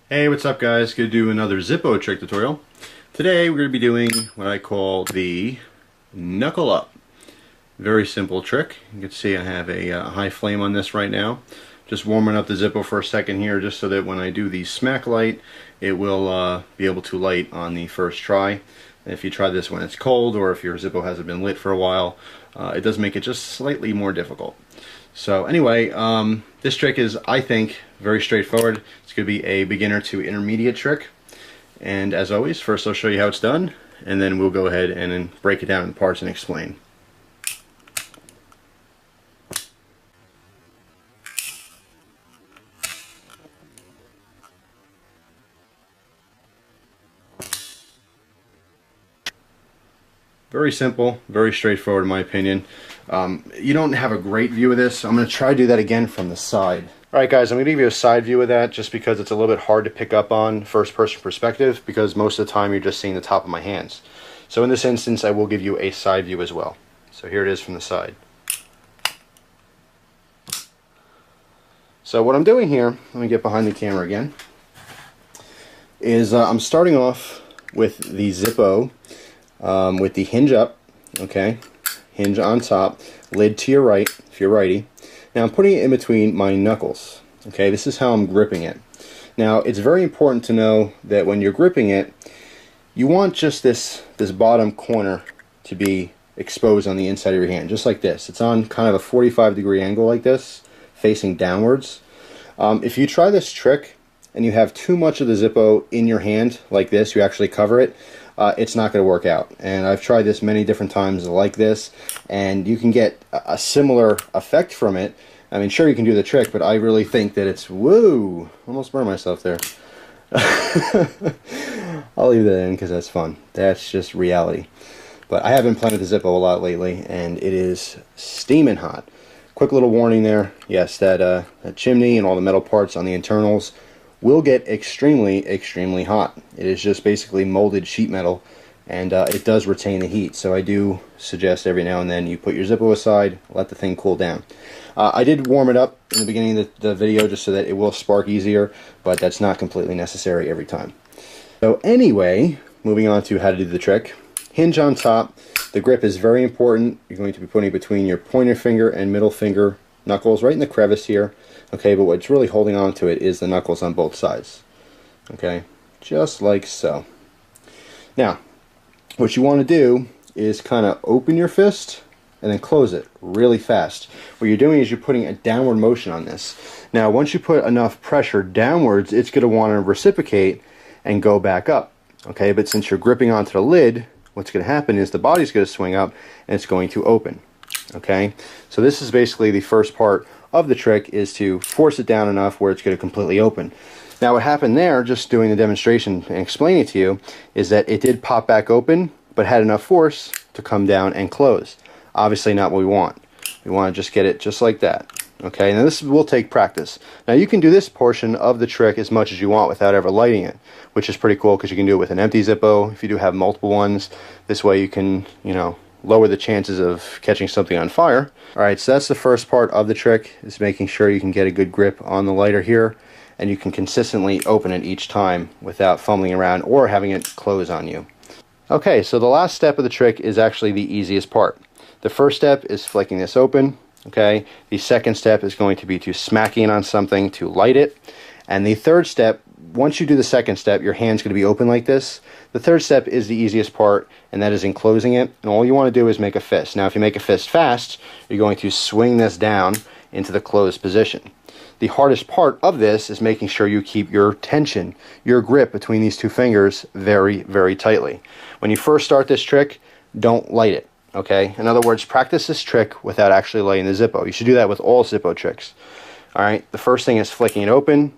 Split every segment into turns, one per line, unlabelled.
Hey, what's up guys? Gonna do another Zippo trick tutorial. Today we're going to be doing what I call the knuckle up. Very simple trick. You can see I have a high flame on this right now. Just warming up the Zippo for a second here just so that when I do the smack light it will be able to light on the first try. If you try this when it's cold or if your Zippo hasn't been lit for a while, it does make it just slightly more difficult. So anyway, this trick is, I think, very straightforward. It's going to be a beginner to intermediate trick. And as always, first I'll show you how it's done, and then we'll go ahead and then break it down in parts and explain. Very simple, very straightforward in my opinion. You don't have a great view of this, so I'm going to try to do that again from the side. Alright guys, I'm going to give you a side view of that just because it's a little bit hard to pick up on first person perspective because most of the time you're just seeing the top of my hands. So in this instance I will give you a side view as well. So here it is from the side. So what I'm doing here, let me get behind the camera again, is I'm starting off with the Zippo with the hinge up, okay, hinge on top, lid to your right if you're righty. Now I'm putting it in between my knuckles, okay, this is how I'm gripping it. Now it's very important to know that when you're gripping it, you want just this bottom corner to be exposed on the inside of your hand, just like this. It's on kind of a 45-degree angle like this, facing downwards. If you try this trick and you have too much of the Zippo in your hand like this, you actually cover it, it's not going to work out. And I've tried this many different times like this, and you can get a similar effect from it. I mean, sure, you can do the trick, but I really think that it's, woo, almost burned myself there. I'll leave that in because that's fun. That's just reality. But I have been playing with the Zippo a lot lately, and it is steaming hot. Quick little warning there. Yes, that chimney and all the metal parts on the internals will get extremely hot. It is just basically molded sheet metal, and it does retain the heat. So I do suggest every now and then you put your Zippo aside, let the thing cool down. I did warm it up in the beginning of the video just so that it will spark easier, but that's not completely necessary every time. So anyway, moving on to how to do the trick. Hinge on top. The grip is very important. You're going to be putting it between your pointer finger and middle finger knuckles, right in the crevice here. Okay, but what's really holding on to it is the knuckles on both sides. Okay, just like so. Now, what you want to do is kind of open your fist and then close it really fast. What you're doing is you're putting a downward motion on this. Now, once you put enough pressure downwards, it's going to want to reciprocate and go back up. Okay, but since you're gripping onto the lid, what's going to happen is the body's going to swing up and it's going to open. Okay, so this is basically the first part of the trick, is to force it down enough where it's going to completely open. Now what happened there, just doing the demonstration and explaining it to you, is that it did pop back open but had enough force to come down and close. Obviously not what we want. We want to just get it just like that. Okay, now this will take practice. Now you can do this portion of the trick as much as you want without ever lighting it, which is pretty cool because you can do it with an empty Zippo if you do have multiple ones. This way you can, you know, lower the chances of catching something on fire. Alright, so that's the first part of the trick, is making sure you can get a good grip on the lighter here, and you can consistently open it each time without fumbling around or having it close on you. Okay, so the last step of the trick is actually the easiest part. The first step is flicking this open. Okay, the second step is going to be to smacking on something to light it, and the third step, once you do the second step, your hand's going to be open like this. The third step is the easiest part, and that is enclosing it, and all you want to do is make a fist. Now if you make a fist fast, you're going to swing this down into the closed position. The hardest part of this is making sure you keep your tension, your grip between these two fingers very tightly. When you first start this trick, don't light it. Okay, in other words, practice this trick without actually lighting the Zippo. You should do that with all Zippo tricks. Alright, the first thing is flicking it open.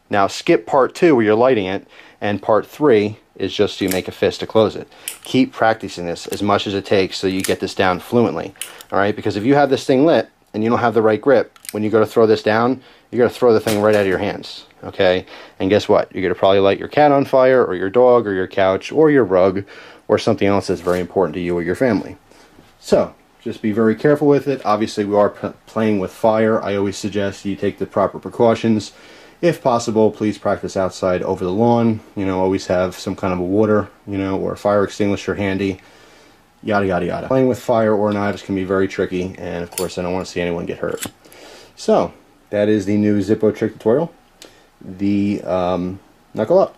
Now skip part 2 where you're lighting it, and part 3 is just to make a fist to close it. Keep practicing this as much as it takes so you get this down fluently. Alright, because if you have this thing lit and you don't have the right grip, when you go to throw this down, you're going to throw the thing right out of your hands. Okay, and guess what? You're going to probably light your cat on fire, or your dog, or your couch, or your rug, or something else that's very important to you or your family. So, just be very careful with it. Obviously, we are playing with fire. I always suggest you take the proper precautions If possible, please practice outside over the lawn. You know, always have some kind of a water, you know, or a fire extinguisher handy. Yada yada yada. Playing with fire or knives can be very tricky, and of course I don't want to see anyone get hurt. So that is the new Zippo trick tutorial. The knuckle up.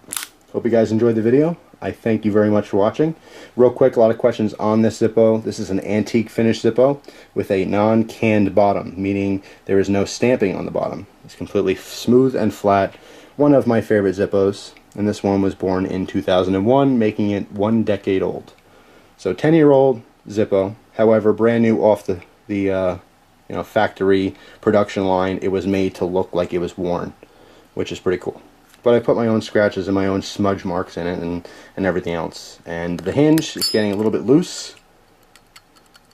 Hope you guys enjoyed the video. I thank you very much for watching. Real quick, a lot of questions on this Zippo. This is an antique finish Zippo with a non-canned bottom, meaning there is no stamping on the bottom. It's completely smooth and flat. One of my favorite Zippos, and this one was born in 2001, making it 1 decade old. So 10-year-old Zippo, however, brand new off the you know, factory production line. It was made to look like it was worn, which is pretty cool. But I put my own scratches and my own smudge marks in it and everything else. And the hinge is getting a little bit loose.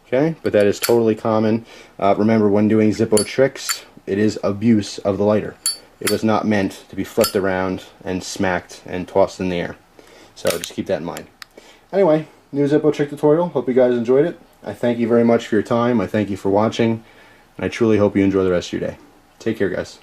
Okay, but that is totally common. Remember, when doing Zippo tricks, it is abuse of the lighter. It was not meant to be flipped around and smacked and tossed in the air. So just keep that in mind. Anyway, new Zippo trick tutorial. Hope you guys enjoyed it. I thank you very much for your time. I thank you for watching. And I truly hope you enjoy the rest of your day. Take care, guys.